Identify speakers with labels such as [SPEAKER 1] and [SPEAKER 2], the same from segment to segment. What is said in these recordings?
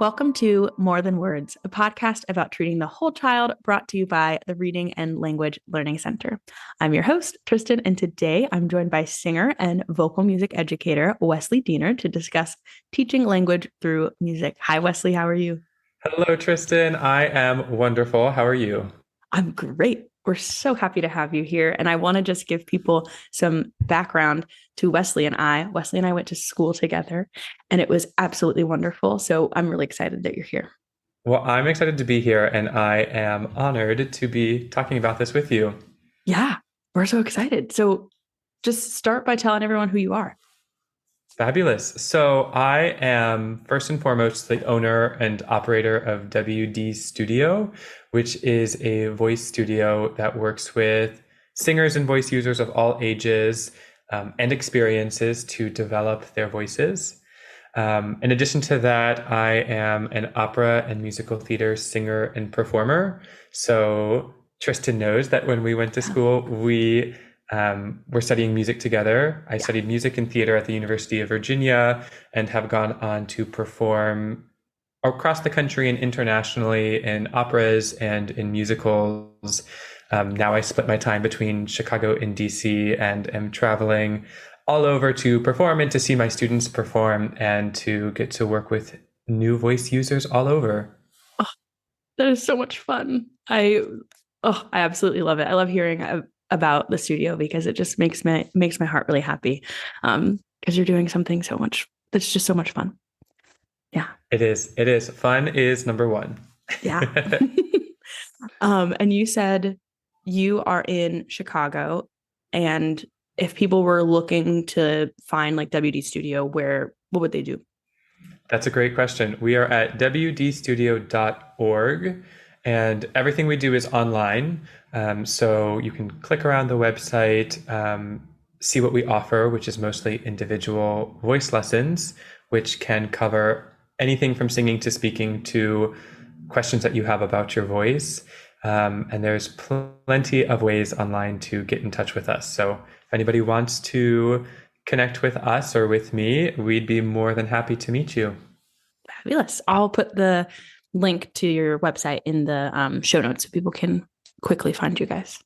[SPEAKER 1] Welcome to More Than Words, a podcast about treating the whole child, brought to you by the Reading and Language Learning Center. I'm your host, Tristan, and today I'm joined by singer and vocal music educator Wesley Diener to discuss teaching language through music. Hi, Wesley. How are you?
[SPEAKER 2] Hello, Tristan. I am wonderful. How are you?
[SPEAKER 1] I'm great. We're so happy to have you here. And I want to just give people some background to Wesley and I. Wesley and I went to school together, and it was absolutely wonderful. So I'm really excited that you're here.
[SPEAKER 2] Well, I'm excited to be here, and I am honored to be talking about this with you.
[SPEAKER 1] Yeah, we're so excited. So just start by telling everyone who you are.
[SPEAKER 2] Fabulous. So, I am first and foremost the owner and operator of WD Studio, which is a voice studio that works with singers and voice users of all ages and experiences to develop their voices. In addition to that, I am an opera and musical theater singer and performer. So Tristan knows that when we went to school, we were studying music together. I studied music and theater at the University of Virginia and have gone on to perform across the country and internationally in operas and in musicals. Now I split my time between Chicago and DC and am traveling all over to perform and to see my students perform and to get to work with new voice users all over.
[SPEAKER 1] Oh, that is so much fun. I absolutely love it. I love hearing about the studio because it just makes my heart really happy. Because you're doing something so much that's just so much fun. Yeah.
[SPEAKER 2] It is. It is. Fun is number one.
[SPEAKER 1] Yeah. And you said you are in Chicago, and if people were looking to find like WD Studio, what would they do?
[SPEAKER 2] That's a great question. We are at wdstudio.org, and everything we do is online. So you can click around the website, see what we offer, which is mostly individual voice lessons, which can cover anything from singing to speaking to questions that you have about your voice. And there's plenty of ways online to get in touch with us. So if anybody wants to connect with us or with me, we'd be more than happy to meet you.
[SPEAKER 1] Fabulous. I'll put the link to your website in the show notes so people can quickly find you guys.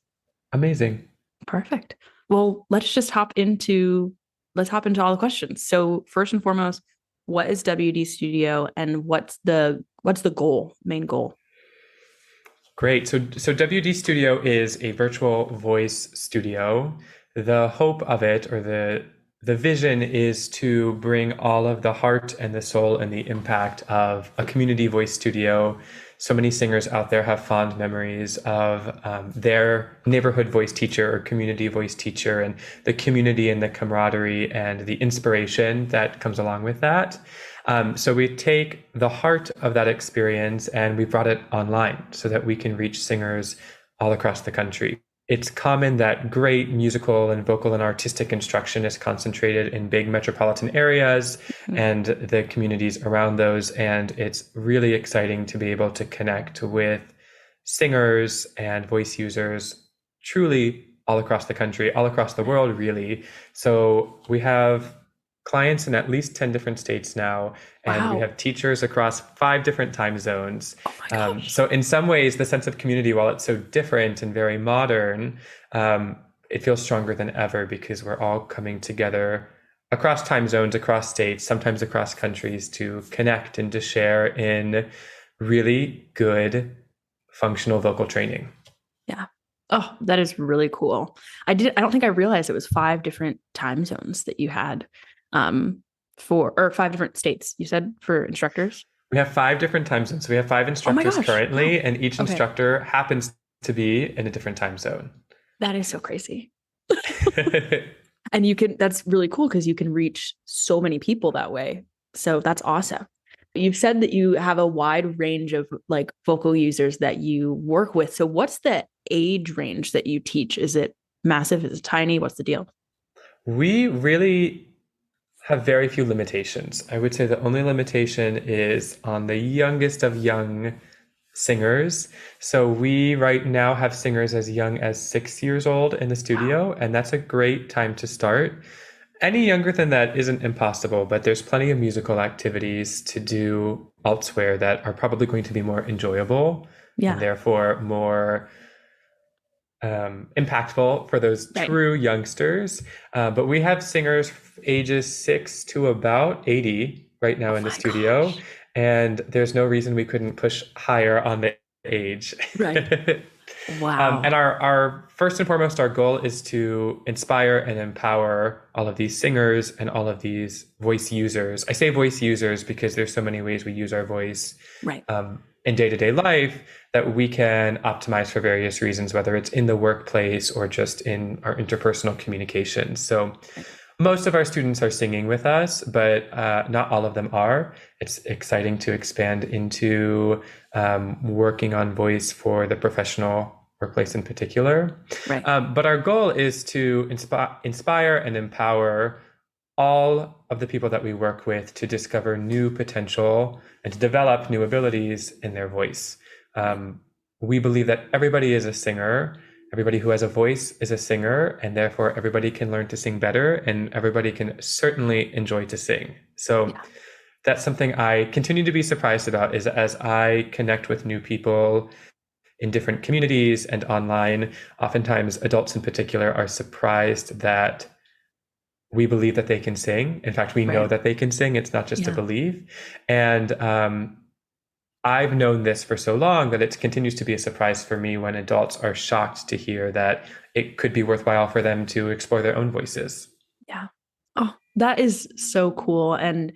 [SPEAKER 2] Amazing.
[SPEAKER 1] Perfect. Well, let's hop into all the questions. So first and foremost, what is WD Studio and what's the main goal?
[SPEAKER 2] Great. So WD Studio is a virtual voice studio. The hope of it, or the vision, is to bring all of the heart and the soul and the impact of a community voice studio. So many singers out there have fond memories of their neighborhood voice teacher or community voice teacher, and the community and the camaraderie and the inspiration that comes along with that. So we take the heart of that experience and we brought it online so that we can reach singers all across the country. It's common that great musical and vocal and artistic instruction is concentrated in big metropolitan areas and the communities around those. And it's really exciting to be able to connect with singers and voice users truly all across the country, all across the world, really. So we have clients in at least 10 different states now, and we
[SPEAKER 1] Wow.
[SPEAKER 2] have teachers across 5 different time zones.
[SPEAKER 1] Oh my gosh.
[SPEAKER 2] So in some ways, the sense of community, while it's so different and very modern, it feels stronger than ever because we're all coming together across time zones, across states, sometimes across countries, to connect and to share in really good functional vocal training.
[SPEAKER 1] Yeah. Oh, that is really cool. I don't think I realized it was 5 different time zones that you had or 5 different states, you said, for instructors.
[SPEAKER 2] We have 5 different time zones. So we have five
[SPEAKER 1] Oh my
[SPEAKER 2] instructors
[SPEAKER 1] gosh. Wow.
[SPEAKER 2] currently, and each
[SPEAKER 1] Okay.
[SPEAKER 2] instructor happens to be in a different time zone.
[SPEAKER 1] That is so crazy. And that's really cool because you can reach so many people that way. So that's awesome. You've said that you have a wide range of like vocal users that you work with. So what's the age range that you teach? Is it massive? Is it tiny? What's the deal?
[SPEAKER 2] We really have very few limitations. I would say the only limitation is on the youngest of young singers. So we right now have singers as young as 6 years old in the studio, and that's a great time to start. Any younger than that isn't impossible, but there's plenty of musical activities to do elsewhere that are probably going to be more enjoyable and
[SPEAKER 1] Yeah.
[SPEAKER 2] therefore more impactful for those
[SPEAKER 1] Right.
[SPEAKER 2] true youngsters. But we have singers ages 6 to about 80 right now
[SPEAKER 1] Oh
[SPEAKER 2] in the
[SPEAKER 1] my
[SPEAKER 2] studio,
[SPEAKER 1] gosh.
[SPEAKER 2] and there's no reason we couldn't push higher on the age.
[SPEAKER 1] Right.
[SPEAKER 2] And
[SPEAKER 1] Wow.
[SPEAKER 2] our first and foremost, our goal is to inspire and empower all of these singers and all of these voice users. I say voice users because there's so many ways we use our voice
[SPEAKER 1] Right.
[SPEAKER 2] in day-to-day life that we can optimize for various reasons, whether it's in the workplace or just in our interpersonal communications. So
[SPEAKER 1] Right.
[SPEAKER 2] most of our students are singing with us, but not all of them are. It's exciting to expand into working on voice for the professional workplace in particular.
[SPEAKER 1] Right.
[SPEAKER 2] But our goal is to inspire and empower all of the people that we work with to discover new potential and to develop new abilities in their voice.
[SPEAKER 1] Right.
[SPEAKER 2] We believe that everybody is a singer. Everybody who has a voice is a singer, and therefore everybody can learn to sing better, and everybody can certainly enjoy to sing. So
[SPEAKER 1] Yeah.
[SPEAKER 2] that's something I continue to be surprised about is as I connect with new people in different communities and online, oftentimes adults in particular are surprised that we believe that they can sing. In fact, we know
[SPEAKER 1] Right.
[SPEAKER 2] that they can sing. It's not just a
[SPEAKER 1] Yeah.
[SPEAKER 2] belief. And I've known this for so long that it continues to be a surprise for me when adults are shocked to hear that it could be worthwhile for them to explore their own voices.
[SPEAKER 1] Yeah. Oh, that is so cool. And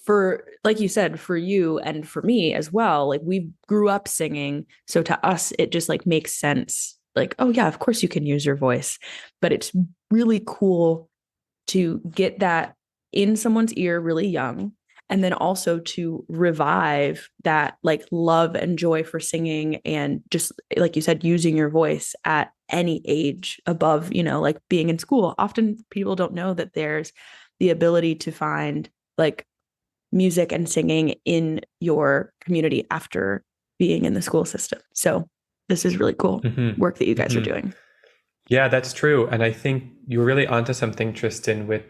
[SPEAKER 1] for, like you said, for you and for me as well, like we grew up singing. So to us, it just like makes sense. Like, oh, yeah, of course you can use your voice. But it's really cool to get that in someone's ear really young. And then also to revive that like love and joy for singing and just like you said, using your voice at any age above, like being in school. Often people don't know that there's the ability to find like music and singing in your community after being in the school system. So this is really cool
[SPEAKER 2] Hmm.
[SPEAKER 1] work that you guys are
[SPEAKER 2] Hmm.
[SPEAKER 1] doing.
[SPEAKER 2] Yeah, that's true. And I think you were really onto something, Tristan, with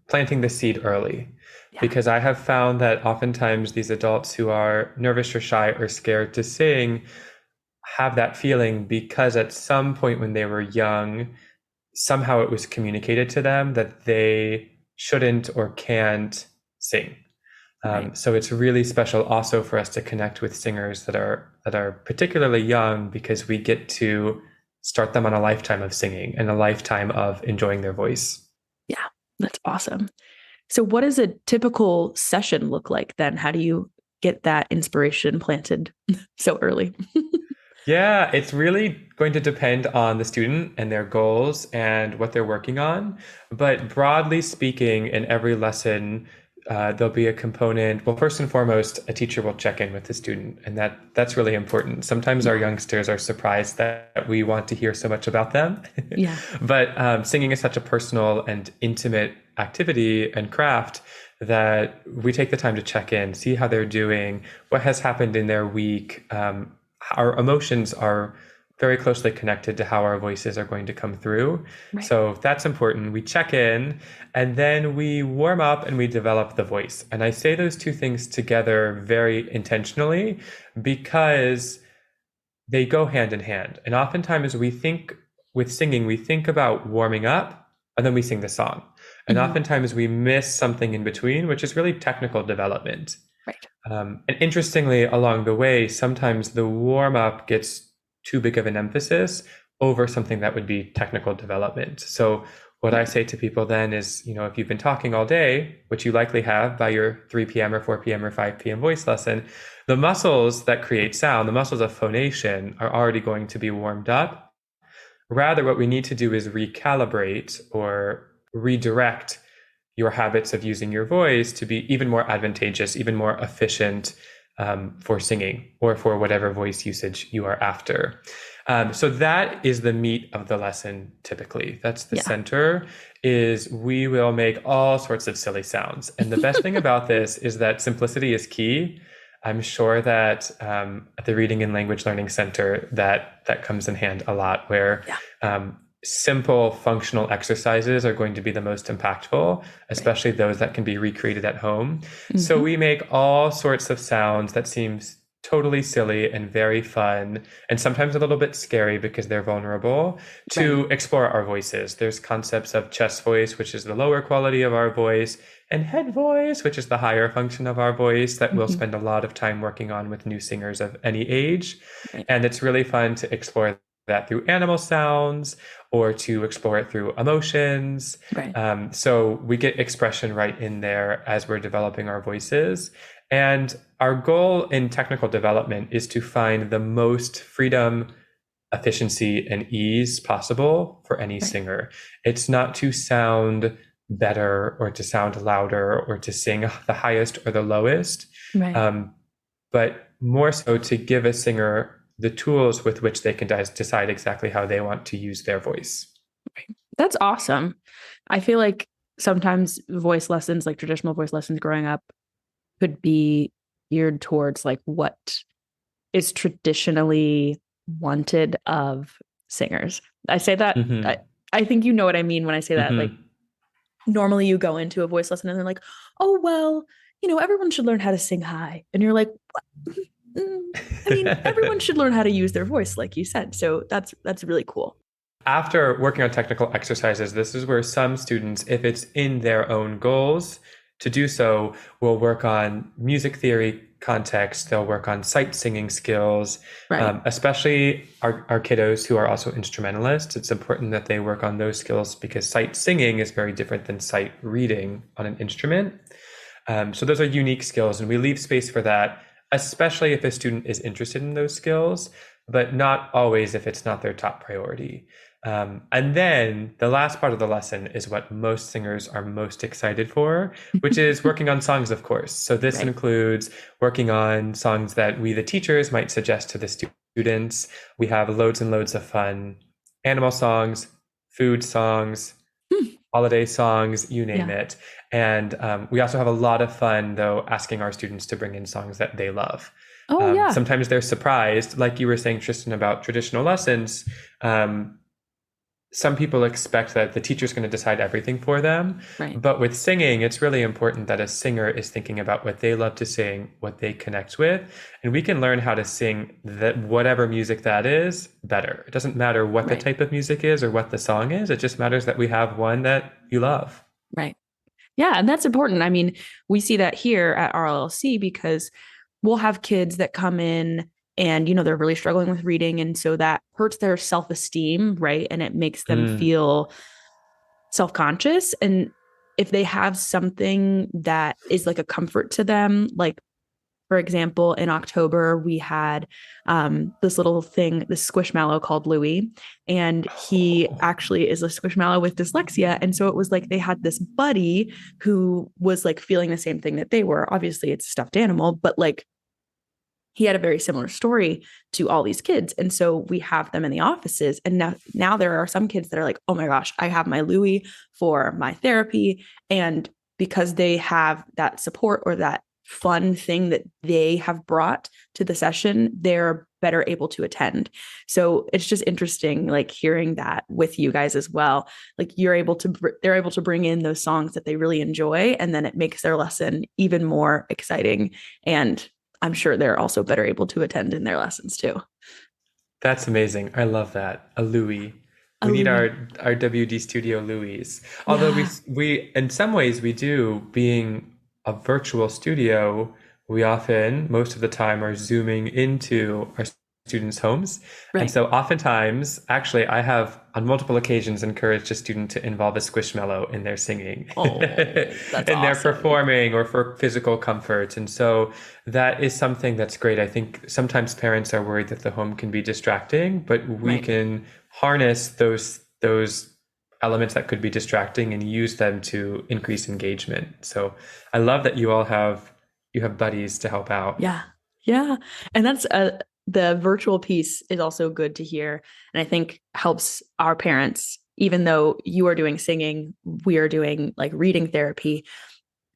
[SPEAKER 2] planting the seed early.
[SPEAKER 1] Yeah.
[SPEAKER 2] Because I have found that oftentimes these adults who are nervous or shy or scared to sing have that feeling because at some point when they were young, somehow it was communicated to them that they shouldn't or can't sing.
[SPEAKER 1] Right.
[SPEAKER 2] So it's really special also for us to connect with singers that are particularly young because we get to start them on a lifetime of singing and a lifetime of enjoying their voice.
[SPEAKER 1] Yeah. That's awesome. So what does a typical session look like then? How do you get that inspiration planted so early?
[SPEAKER 2] Yeah, it's really going to depend on the student and their goals and what they're working on. But broadly speaking, in every lesson, there'll be a component. Well, first and foremost, a teacher will check in with the student, and that's really important. Sometimes our
[SPEAKER 1] Yeah.
[SPEAKER 2] youngsters are surprised that we want to hear so much about them,
[SPEAKER 1] Yeah.
[SPEAKER 2] but singing is such a personal and intimate activity and craft that we take the time to check in, see how they're doing, what has happened in their week. Our emotions are very closely connected to how our voices are going to come through.
[SPEAKER 1] Right.
[SPEAKER 2] So that's important. We check in and then we warm up and we develop the voice. And I say those two things together very intentionally because they go hand in hand. And oftentimes we think with singing, we think about warming up and then we sing the song. And
[SPEAKER 1] Mhm.
[SPEAKER 2] oftentimes we miss something in between, which is really technical development.
[SPEAKER 1] Right.
[SPEAKER 2] And interestingly, along the way, sometimes the warm up gets too big of an emphasis over something that would be technical development. So, what I
[SPEAKER 1] Right.
[SPEAKER 2] say to people then is, if you've been talking all day, which you likely have by your 3 p.m. or 4 p.m. or 5 p.m. voice lesson, the muscles that create sound, the muscles of phonation, are already going to be warmed up. Rather, what we need to do is recalibrate or redirect your habits of using your voice to be even more advantageous, even more efficient for singing or for whatever voice usage you are after. So that is the meat of the lesson typically. That's the
[SPEAKER 1] Yeah.
[SPEAKER 2] center is we will make all sorts of silly sounds. And the best thing about this is that simplicity is key. I'm sure that at the Reading and Language Learning Center that comes in hand a lot where
[SPEAKER 1] Yeah.
[SPEAKER 2] simple functional exercises are going to be the most impactful, especially those that can be recreated at home. So we make all sorts of sounds that seem totally silly and very fun, and sometimes a little bit scary because they're vulnerable, to explore our voices. There's concepts of chest voice, which is the lower quality of our voice, and head voice, which is the higher function of our voice, that we'll spend a lot of time working on with new singers of any age. And it's really fun to explore that through animal sounds or to explore it through emotions. So we get expression right in there as we're developing our voices. And our goal in technical development is to find the most freedom, efficiency, and ease possible for any singer. It's not to sound better or to sound louder or to sing the highest or the lowest, but more so to give a singer the tools with which they can decide exactly how they want to use their voice.
[SPEAKER 1] That's awesome. I feel like sometimes voice lessons, like traditional voice lessons growing up, could be geared towards like what is traditionally wanted of singers. I say that, I think you know what I mean when I say that. Like normally you go into a voice lesson and they're like, oh, well, everyone should learn how to sing high. And you're like, what? I mean, everyone should learn how to use their voice, like you said. So that's really cool.
[SPEAKER 2] After working on technical exercises, this is where some students, if it's in their own goals to do so, will work on music theory context. They'll work on sight singing skills, especially our kiddos who are also instrumentalists. It's important that they work on those skills because sight singing is very different than sight reading on an instrument. So those are unique skills, and we leave space for that, especially if a student is interested in those skills, but not always if it's not their top priority. And then the last part of the lesson is what most singers are most excited for, which is working on songs, of course. So this includes working on songs that we, the teachers, might suggest to the students. We have loads and loads of fun animal songs, food songs, holiday songs, you name it. And we also have a lot of fun, though, asking our students to bring in songs that they love. Sometimes they're surprised, like you were saying, Tristan, about traditional lessons. Some people expect that the teacher's going to decide everything for them. But with singing, it's really important that a singer is thinking about what they love to sing, what they connect with, and we can learn how to sing that whatever music that is better. It doesn't matter what the type of music is or what the song is. It just matters that we have one that you love.
[SPEAKER 1] Yeah, and that's important. I mean, we see that here at RLLC because we'll have kids that come in and, they're really struggling with reading. And so that hurts their self-esteem, right? And it makes them feel self-conscious. And if they have something that is like a comfort to them, like, for example, in October, we had this little thing, this squishmallow called Louie, and he actually is a squishmallow with dyslexia. And so it was like they had this buddy who was like feeling the same thing that they were. Obviously, it's a stuffed animal, but like he had a very similar story to all these kids. And so we have them in the offices. And now there are some kids that are like, oh my gosh, I have my Louie for my therapy. And because they have that support or that fun thing that they have brought to the session, they're better able to attend. So it's just interesting, like hearing that with you guys as well. Like they're able to bring in those songs that they really enjoy, and then it makes their lesson even more exciting. And I'm sure they're also better able to attend in their lessons too.
[SPEAKER 2] That's amazing. I love that. A Louie. We need our WD Studio Louis. Although we in some ways we do, being a virtual studio, we often, most of the time, are zooming into our students' homes. And so oftentimes, actually, I have on multiple occasions encouraged a student to involve a squishmallow in their singing.
[SPEAKER 1] That's
[SPEAKER 2] and they're performing or for physical comfort. And so that is something that's great. I think sometimes parents are worried that the home can be distracting, but we can harness those elements that could be distracting and use them to increase engagement. So I love that you have buddies to help out.
[SPEAKER 1] Yeah. And that's the virtual piece is also good to hear. And I think helps our parents, even though you are doing singing, we are doing like reading therapy.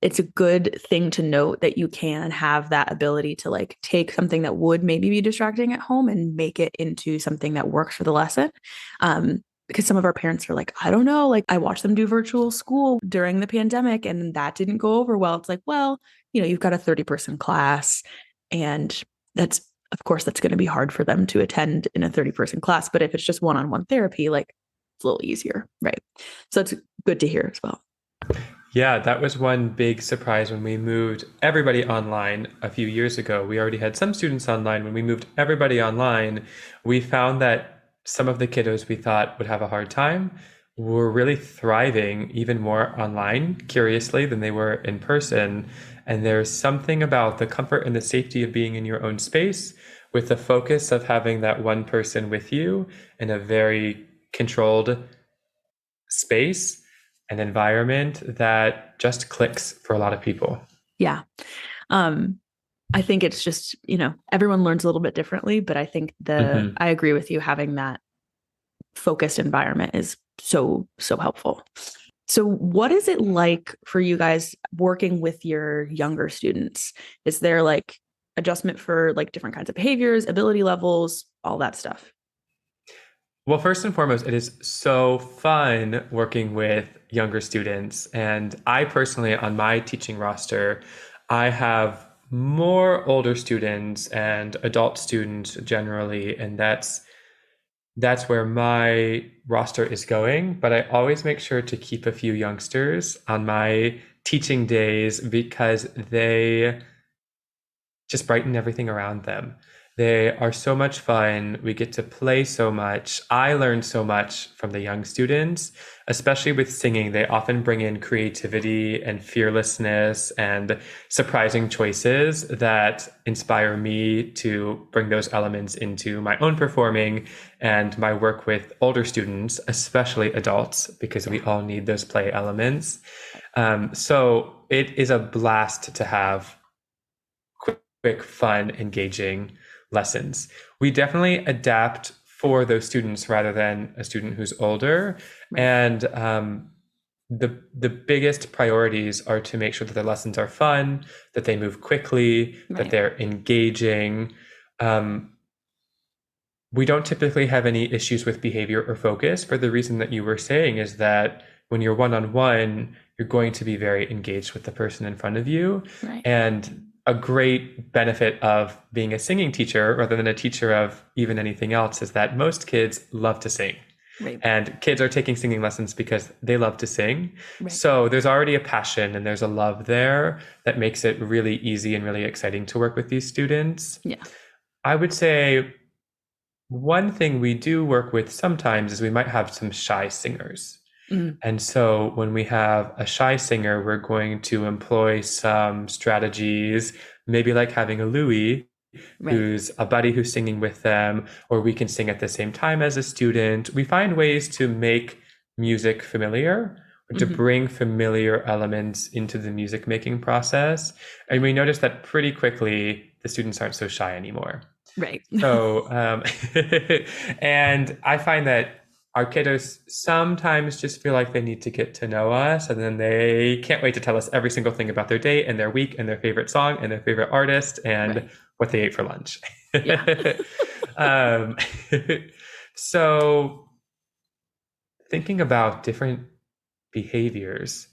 [SPEAKER 1] It's a good thing to note that you can have that ability to like take something that would maybe be distracting at home and make it into something that works for the lesson. because some of our parents are like, I don't know, like I watched them do virtual school during the pandemic and that didn't go over well. It's like, well, you've got a 30-person class, and that's, of course, that's going to be hard for them to attend in a 30-person class. But if it's just one-on-one therapy, like it's a little easier. Right. So it's good to hear as well.
[SPEAKER 2] Yeah, that was one big surprise when we moved everybody online a few years ago. We already had some students online. When we moved everybody online, we found that some of the kiddos we thought would have a hard time were really thriving even more online, curiously, than they were in person. And there's something about the comfort and the safety of being in your own space with the focus of having that one person with you in a very controlled space, an environment that just clicks for a lot of people.
[SPEAKER 1] Yeah. I think it's just, everyone learns a little bit differently, but I think I agree with you, having that focused environment is so, so helpful. So what is it like for you guys working with your younger students? Is there like adjustment for like different kinds of behaviors, ability levels, all that stuff?
[SPEAKER 2] Well, first and foremost, it is so fun working with younger students. And I personally, on my teaching roster, I have more older students and adult students generally, and that's where my roster is going. But I always make sure to keep a few youngsters on my teaching days because they just brighten everything around them. They are so much fun. We get to play so much. I learn so much from the young students, especially with singing. They often bring in creativity and fearlessness and surprising choices that inspire me to bring those elements into my own performing and my work with older students, especially adults, because we all need those play elements. So it is a blast to have quick, fun, engaging lessons. We definitely adapt for those students rather than a student who's older.
[SPEAKER 1] Right.
[SPEAKER 2] And the biggest priorities are to make sure that the lessons are fun, that they move quickly, that they're engaging. We don't typically have any issues with behavior or focus for the reason that you were saying, is that when you're one-on-one, you're going to be very engaged with the person in front of you.
[SPEAKER 1] Right.
[SPEAKER 2] And a great benefit of being a singing teacher rather than a teacher of even anything else is that most kids love to sing.
[SPEAKER 1] Right.
[SPEAKER 2] And kids are taking singing lessons because they love to sing.
[SPEAKER 1] Right.
[SPEAKER 2] So there's already a passion and there's a love there that makes it really easy and really exciting to work with these students.
[SPEAKER 1] Yeah.
[SPEAKER 2] I would say one thing we do work with sometimes is we might have some shy singers. And so when we have a shy singer, we're going to employ some strategies, maybe like having a Louie, who's a buddy who's singing with them, or we can sing at the same time as a student. We find ways to make music familiar, or to bring familiar elements into the music making process. And we notice that pretty quickly, the students aren't so shy anymore.
[SPEAKER 1] Right.
[SPEAKER 2] So, and I find that our kiddos sometimes just feel like they need to get to know us, and then they can't wait to tell us every single thing about their day and their week and their favorite song and their favorite artist and what they ate for lunch. Yeah. So thinking about different behaviors,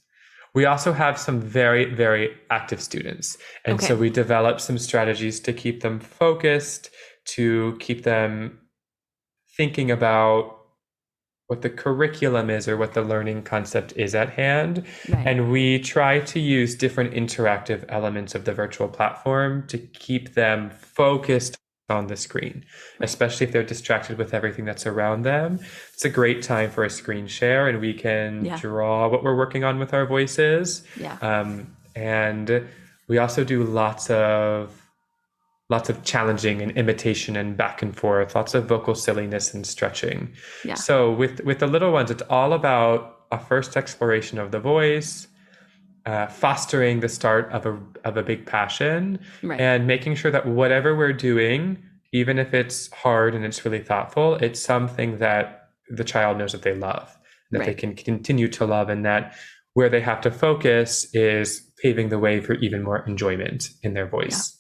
[SPEAKER 2] we also have some very, very active students. And so we develop some strategies to keep them focused, to keep them thinking about what the curriculum is or what the learning concept is at hand. And we try to use different interactive elements of the virtual platform to keep them focused on the screen, especially if they're distracted with everything that's around them. It's a great time for a screen share, and we can draw what we're working on with our voices. And we also do lots of challenging and imitation and back and forth, lots of vocal silliness and stretching. So with the little ones, it's all about a first exploration of the voice, fostering the start of a big passion, and making sure that whatever we're doing, even if it's hard and it's really thoughtful, it's something that the child knows that they love, that they can continue to love, and that where they have to focus is paving the way for even more enjoyment in their voice.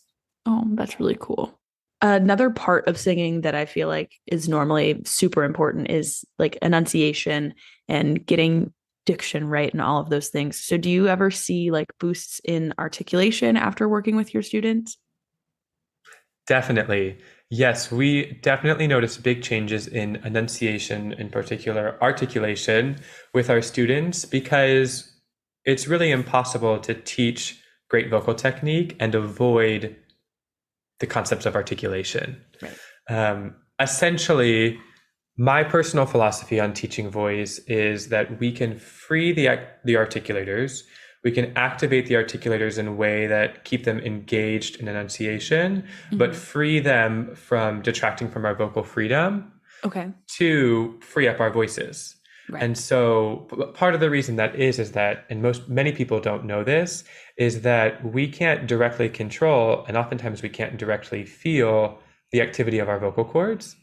[SPEAKER 1] Oh, that's really cool. Another part of singing that I feel like is normally super important is like enunciation and getting diction right and all of those things. So do you ever see like boosts in articulation after working with your students?
[SPEAKER 2] Definitely. Yes, we definitely notice big changes in enunciation, in particular articulation, with our students because it's really impossible to teach great vocal technique and avoid the concepts of articulation.
[SPEAKER 1] Right.
[SPEAKER 2] Essentially, my personal philosophy on teaching voice is that we can free the articulators, we can activate the articulators in a way that keep them engaged in enunciation, but
[SPEAKER 1] Mm-hmm.
[SPEAKER 2] free them from detracting from our vocal freedom
[SPEAKER 1] Okay.
[SPEAKER 2] to free up our voices.
[SPEAKER 1] Right.
[SPEAKER 2] And so part of the reason that is that, and many people don't know this, is that we can't directly control, and oftentimes we can't directly feel the activity of our vocal cords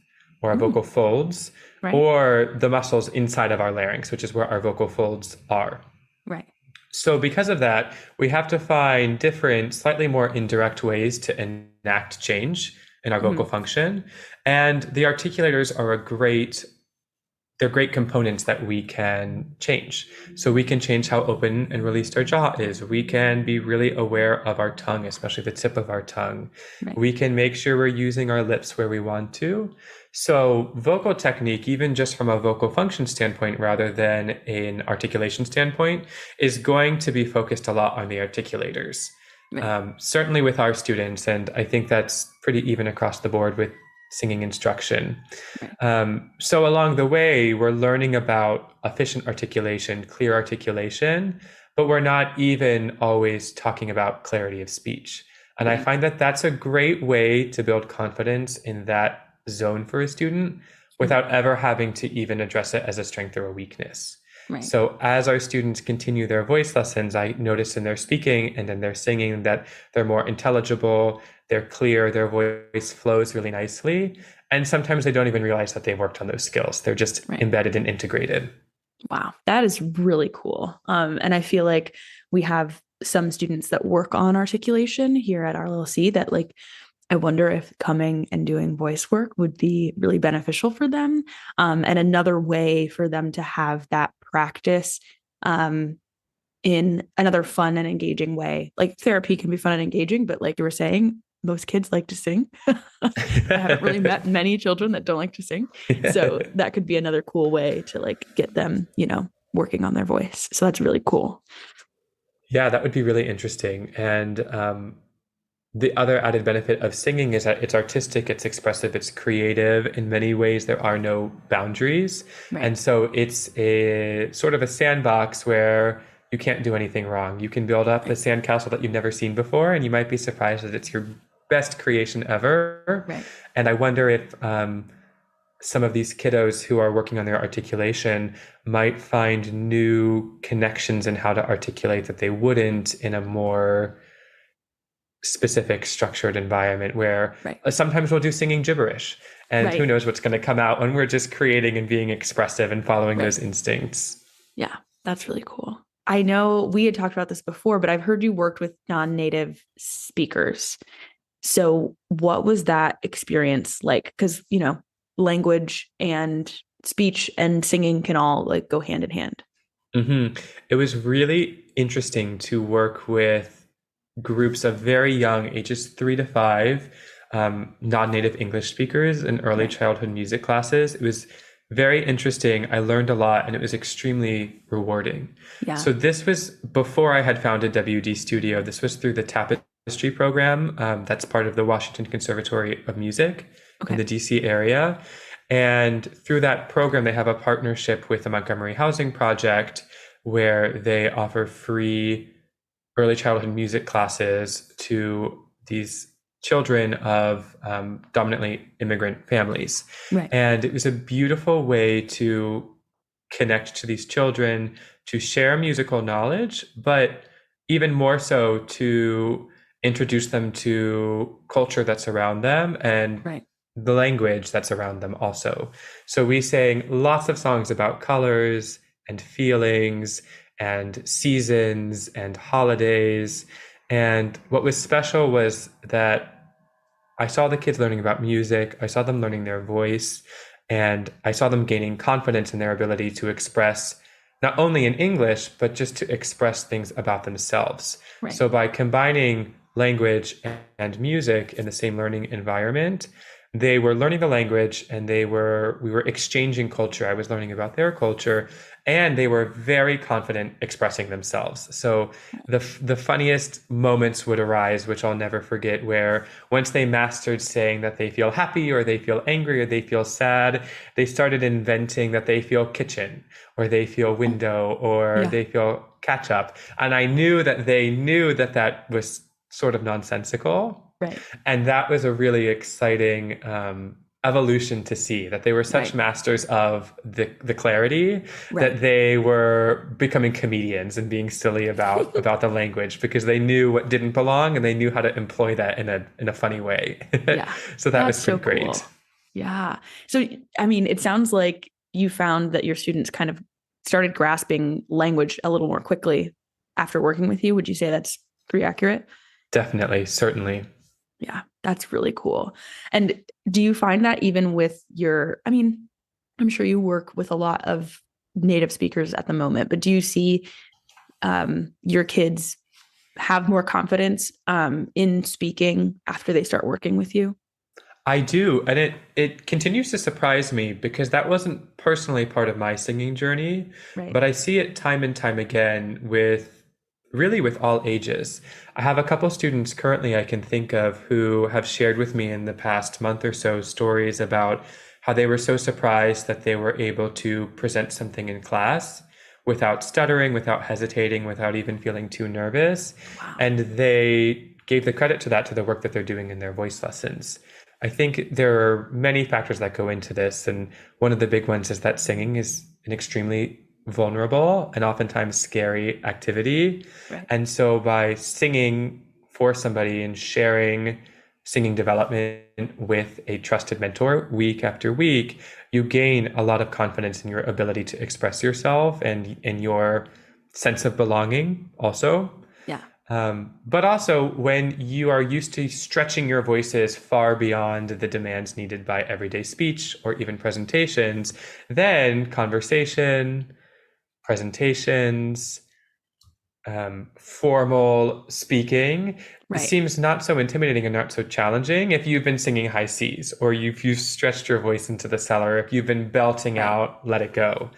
[SPEAKER 2] or our
[SPEAKER 1] Mm,
[SPEAKER 2] vocal folds
[SPEAKER 1] right.
[SPEAKER 2] or the muscles inside of our larynx, which is where our vocal folds are.
[SPEAKER 1] Right.
[SPEAKER 2] So because of that, we have to find different, slightly more indirect ways to enact change in our vocal
[SPEAKER 1] Mm-hmm.
[SPEAKER 2] function. And the articulators are they're great components that we can change. So we can change how open and released our jaw is. We can be really aware of our tongue, especially the tip of our tongue.
[SPEAKER 1] Right.
[SPEAKER 2] We can make sure we're using our lips where we want to. So vocal technique, even just from a vocal function standpoint rather than an articulation standpoint, is going to be focused a lot on the articulators.
[SPEAKER 1] Right.
[SPEAKER 2] Certainly with our students, and I think that's pretty even across the board with singing instruction.
[SPEAKER 1] Right.
[SPEAKER 2] So along the way, we're learning about efficient articulation, clear articulation, but we're not even always talking about clarity of speech. And I
[SPEAKER 1] Right.
[SPEAKER 2] find that that's a great way to build confidence in that zone for a student
[SPEAKER 1] Mm,
[SPEAKER 2] without ever having to even address it as a strength or a weakness.
[SPEAKER 1] right.
[SPEAKER 2] So as our students continue their voice lessons, I notice in their speaking and in their singing that they're more intelligible, they're clear, their voice flows really nicely. And sometimes they don't even realize that they've worked on those skills. They're just
[SPEAKER 1] Right.
[SPEAKER 2] embedded and integrated.
[SPEAKER 1] Wow, that is really cool. And I feel like we have some students that work on articulation here at our LLC that like I wonder if coming and doing voice work would be really beneficial for them. And another way for them to have that practice um, in another fun and engaging way. Like therapy can be fun and engaging, but like you were saying, most kids like to sing. I haven't really met many children that don't like to sing. So that could be another cool way to like get them, working on their voice. So that's really cool.
[SPEAKER 2] Yeah, that would be really interesting. And the other added benefit of singing is that it's artistic, it's expressive, it's creative. In many ways, there are no boundaries.
[SPEAKER 1] Right.
[SPEAKER 2] And so it's a sort of a sandbox where you can't do anything wrong. You can build up a
[SPEAKER 1] Right.
[SPEAKER 2] sandcastle that you've never seen before, and you might be surprised that it's your best creation ever.
[SPEAKER 1] Right.
[SPEAKER 2] And I wonder if some of these kiddos who are working on their articulation might find new connections in how to articulate that they wouldn't in a more specific structured environment where
[SPEAKER 1] Right.
[SPEAKER 2] sometimes we'll do singing gibberish and who
[SPEAKER 1] Right.
[SPEAKER 2] knows what's going to come out when we're just creating and being expressive and following
[SPEAKER 1] Right.
[SPEAKER 2] those instincts.
[SPEAKER 1] Yeah, that's really cool. I know we had talked about this before, but I've heard you worked with non-native speakers. So what was that experience like? Because, language and speech and singing can all like go hand in hand.
[SPEAKER 2] It was really interesting to work with groups of very young, ages 3 to 5, non-native English speakers in early
[SPEAKER 1] Right.
[SPEAKER 2] childhood music classes. It was very interesting. I learned a lot and it was extremely rewarding.
[SPEAKER 1] Yeah.
[SPEAKER 2] So this was before I had founded WD Studio. This was through the Tapestry program. That's part of the Washington Conservatory of Music in
[SPEAKER 1] Okay.
[SPEAKER 2] the DC area. And through that program, they have a partnership with the Montgomery Housing Project where they offer free early childhood music classes to these children of dominantly immigrant families.
[SPEAKER 1] Right.
[SPEAKER 2] And it was a beautiful way to connect to these children, to share musical knowledge, but even more so to introduce them to culture that's around them and
[SPEAKER 1] Right.
[SPEAKER 2] the language that's around them also. So we sang lots of songs about colors and feelings and seasons and holidays. And what was special was that I saw the kids learning about music, I saw them learning their voice, and I saw them gaining confidence in their ability to express not only in English, but just to express things about themselves.
[SPEAKER 1] Right.
[SPEAKER 2] So by combining language and music in the same learning environment, they were learning the language and we were exchanging culture. I was learning about their culture and they were very confident expressing themselves. So the funniest moments would arise, which I'll never forget, where once they mastered saying that they feel happy or they feel angry or they feel sad, they started inventing that they feel kitchen or they feel window or
[SPEAKER 1] Yeah.
[SPEAKER 2] they feel ketchup. And I knew that they knew that that was sort of nonsensical.
[SPEAKER 1] Right.
[SPEAKER 2] And that was a really exciting evolution to see, that they were such
[SPEAKER 1] Right.
[SPEAKER 2] masters of the clarity
[SPEAKER 1] Right.
[SPEAKER 2] that they were becoming comedians and being silly about the language because they knew what didn't belong and they knew how to employ that in a funny way.
[SPEAKER 1] Yeah.
[SPEAKER 2] So that
[SPEAKER 1] That's
[SPEAKER 2] was
[SPEAKER 1] so
[SPEAKER 2] pretty great.
[SPEAKER 1] cool. Yeah. So, I mean, it sounds like you found that your students kind of started grasping language a little more quickly after working with you. Would you say that's pretty accurate?
[SPEAKER 2] Definitely, certainly.
[SPEAKER 1] Yeah, that's really cool. And do you find that even with I mean, I'm sure you work with a lot of native speakers at the moment, but do you see your kids have more confidence in speaking after they start working with you?
[SPEAKER 2] I do, and it continues to surprise me because that wasn't personally part of my singing journey,
[SPEAKER 1] Right.
[SPEAKER 2] but I see it time and time again with all ages. I have a couple students currently I can think of who have shared with me in the past month or so stories about how they were so surprised that they were able to present something in class without stuttering, without hesitating, without even feeling too nervous.
[SPEAKER 1] Wow.
[SPEAKER 2] And they gave the credit to that to the work that they're doing in their voice lessons. I think there are many factors that go into this, and one of the big ones is that singing is an extremely vulnerable and oftentimes scary activity.
[SPEAKER 1] Right.
[SPEAKER 2] And so by singing for somebody and sharing singing development with a trusted mentor week after week, you gain a lot of confidence in your ability to express yourself and in your sense of belonging also.
[SPEAKER 1] Yeah.
[SPEAKER 2] But also, when you are used to stretching your voices far beyond the demands needed by everyday speech or even presentations, then conversation, presentations, formal speaking
[SPEAKER 1] Right.
[SPEAKER 2] seems not so intimidating and not so challenging if you've been singing high C's or you've stretched your voice into the cellar, if you've been belting
[SPEAKER 1] Right.
[SPEAKER 2] out Let It Go.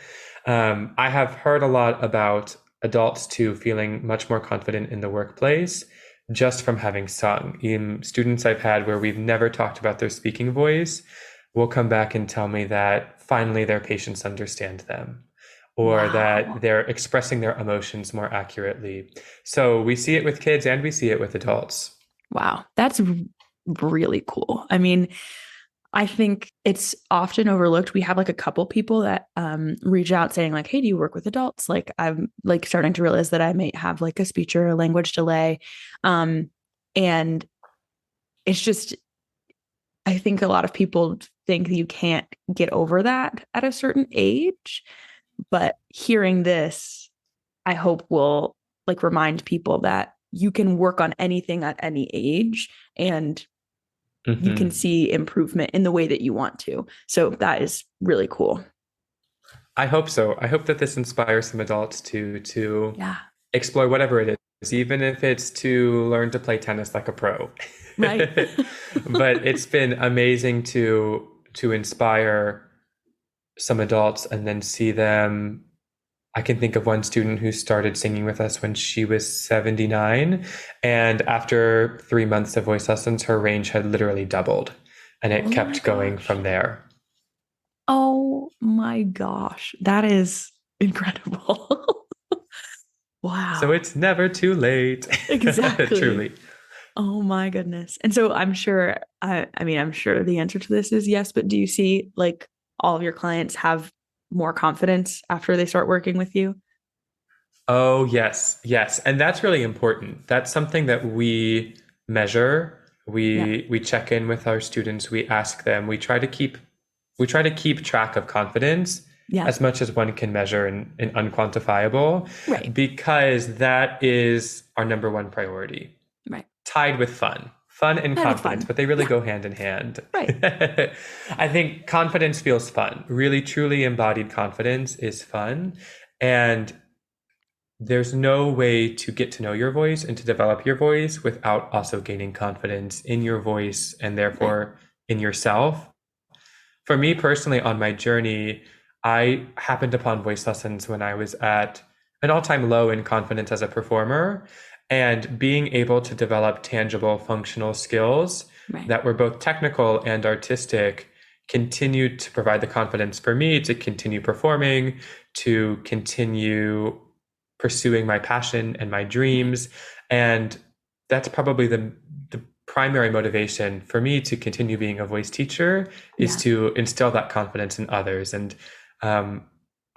[SPEAKER 2] I have heard a lot about adults too feeling much more confident in the workplace just from having sung. Students I've had where we've never talked about their speaking voice will come back and tell me that finally their patients understand them or that
[SPEAKER 1] Wow.
[SPEAKER 2] they're expressing their emotions more accurately. So we see it with kids and we see it with adults.
[SPEAKER 1] Wow. That's really cool. I mean, I think it's often overlooked. We have like a couple people that reach out saying like, "Hey, do you work with adults?" Like I'm like starting to realize that I may have like a speech or a language delay. And it's just I think a lot of people think you can't get over that at a certain age, but hearing this, I hope will like remind people that you can work on anything at any age and you can
[SPEAKER 2] Mhm.
[SPEAKER 1] see improvement in the way that you want to. So that is really cool.
[SPEAKER 2] I hope so. I hope that this inspires some adults to
[SPEAKER 1] Yeah.
[SPEAKER 2] explore whatever it is, even if it's to learn to play tennis like a pro.
[SPEAKER 1] Right.
[SPEAKER 2] But it's been amazing to inspire some adults and then see them. I can think of one student who started singing with us when she was 79. And after 3 months of voice lessons, her range had literally doubled. And it
[SPEAKER 1] Oh my
[SPEAKER 2] kept going
[SPEAKER 1] gosh.
[SPEAKER 2] from there.
[SPEAKER 1] Oh my gosh. That is incredible.
[SPEAKER 2] So
[SPEAKER 1] Wow.
[SPEAKER 2] it's never too late.
[SPEAKER 1] Exactly.
[SPEAKER 2] Truly.
[SPEAKER 1] Oh my goodness. And so I'm sure, I mean, I'm sure the answer to this is yes, but do you see like all of your clients have more confidence after they start working with you?
[SPEAKER 2] Oh, yes, yes. And that's really important. That's something that we measure.
[SPEAKER 1] Yeah.
[SPEAKER 2] We check in with our students, we ask them, we try to keep track of confidence
[SPEAKER 1] Yeah.
[SPEAKER 2] as much as one can measure in unquantifiable,
[SPEAKER 1] Right.
[SPEAKER 2] because that is our number one priority,
[SPEAKER 1] Right.
[SPEAKER 2] tied with fun. Fun and
[SPEAKER 1] Kind of
[SPEAKER 2] confidence,
[SPEAKER 1] fun.
[SPEAKER 2] but they really
[SPEAKER 1] Yeah.
[SPEAKER 2] go hand in hand.
[SPEAKER 1] Right.
[SPEAKER 2] I think confidence feels fun. Really, truly embodied confidence is fun. And there's no way to get to know your voice and to develop your voice without also gaining confidence in your voice and
[SPEAKER 1] Right.
[SPEAKER 2] therefore in yourself. For me personally, on my journey, I happened upon voice lessons when I was at an all-time low in confidence as a performer, and being able to develop tangible functional skills
[SPEAKER 1] Right.
[SPEAKER 2] that were both technical and artistic continued to provide the confidence for me to continue performing, to continue pursuing my passion and my dreams. And that's probably the primary motivation for me to continue being a voice teacher, is
[SPEAKER 1] Yeah.
[SPEAKER 2] to instill that confidence in others. And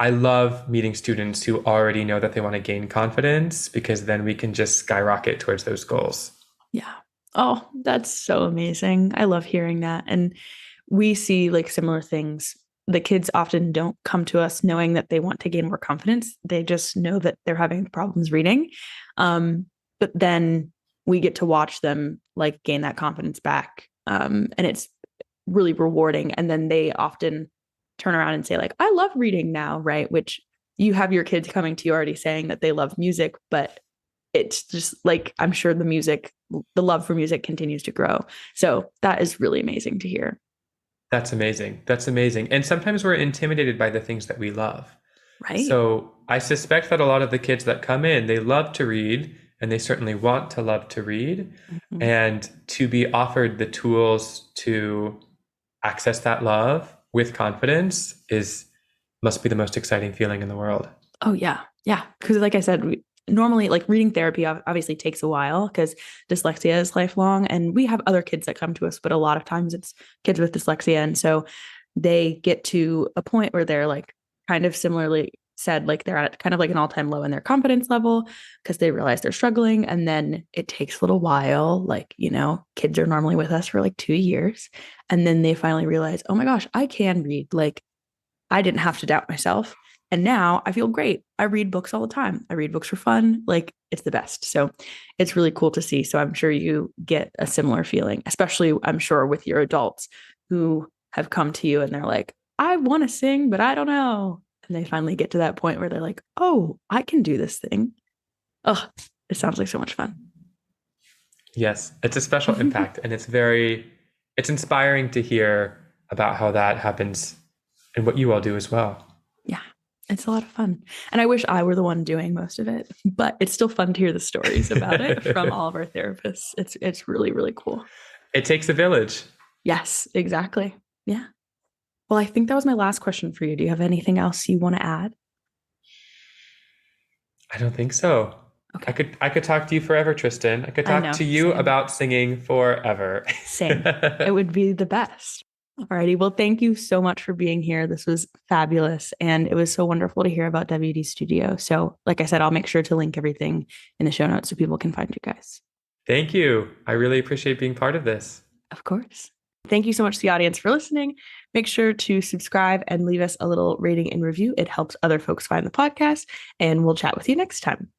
[SPEAKER 2] I love meeting students who already know that they want to gain confidence, because then we can just skyrocket towards those goals.
[SPEAKER 1] Yeah. Oh, that's so amazing. I love hearing that. And we see like similar things. The kids often don't come to us knowing that they want to gain more confidence. They just know that they're having problems reading. But then we get to watch them like gain that confidence back. And it's really rewarding. And then they often turn around and say, like, I love reading now, right? Which you have your kids coming to you already saying that they love music, but it's just like, I'm sure the love for music continues to grow. So that is really amazing to hear.
[SPEAKER 2] That's amazing. That's amazing. And sometimes we're intimidated by the things that we love.
[SPEAKER 1] Right.
[SPEAKER 2] So I suspect that a lot of the kids that come in, they love to read, and they certainly want to love to read.
[SPEAKER 1] Mm-hmm.
[SPEAKER 2] And to be offered the tools to access that love with confidence must be the most exciting feeling in the world.
[SPEAKER 1] Oh, yeah. Yeah. Because like I said, normally like reading therapy obviously takes a while because dyslexia is lifelong. And we have other kids that come to us, but a lot of times it's kids with dyslexia. And so they get to a point where they're like kind of similarly said, like they're at kind of like an all-time low in their confidence level because they realize they're struggling. And then it takes a little while. Like, kids are normally with us for like 2 years. And then they finally realize, oh my gosh, I can read. Like, I didn't have to doubt myself. And now I feel great. I read books all the time. I read books for fun. Like, it's the best. So it's really cool to see. So I'm sure you get a similar feeling, especially I'm sure with your adults who have come to you and they're like, I want to sing, but I don't know. And they finally get to that point where they're like, oh, I can do this thing. Oh, it sounds like so much fun.
[SPEAKER 2] Yes, it's a special impact, and it's inspiring to hear about how that happens and what you all do as well.
[SPEAKER 1] Yeah, it's a lot of fun. And I wish I were the one doing most of it, but it's still fun to hear the stories about it from all of our therapists. It's really, really cool.
[SPEAKER 2] It takes a village.
[SPEAKER 1] Yes, exactly. Yeah. Well, I think that was my last question for you. Do you have anything else you want to add?
[SPEAKER 2] I don't think so.
[SPEAKER 1] Okay.
[SPEAKER 2] I could talk to you forever, Tristan. I could
[SPEAKER 1] I
[SPEAKER 2] talk
[SPEAKER 1] know.
[SPEAKER 2] to you
[SPEAKER 1] Same.
[SPEAKER 2] about singing forever.
[SPEAKER 1] Same. It would be the best. Alrighty. Well, thank you so much for being here. This was fabulous. And it was so wonderful to hear about WD Studio. So, like I said, I'll make sure to link everything in the show notes so people can find you guys.
[SPEAKER 2] Thank you. I really appreciate being part of this.
[SPEAKER 1] Of course. Thank you so much to the audience for listening. Make sure to subscribe and leave us a little rating and review. It helps other folks find the podcast, and we'll chat with you next time.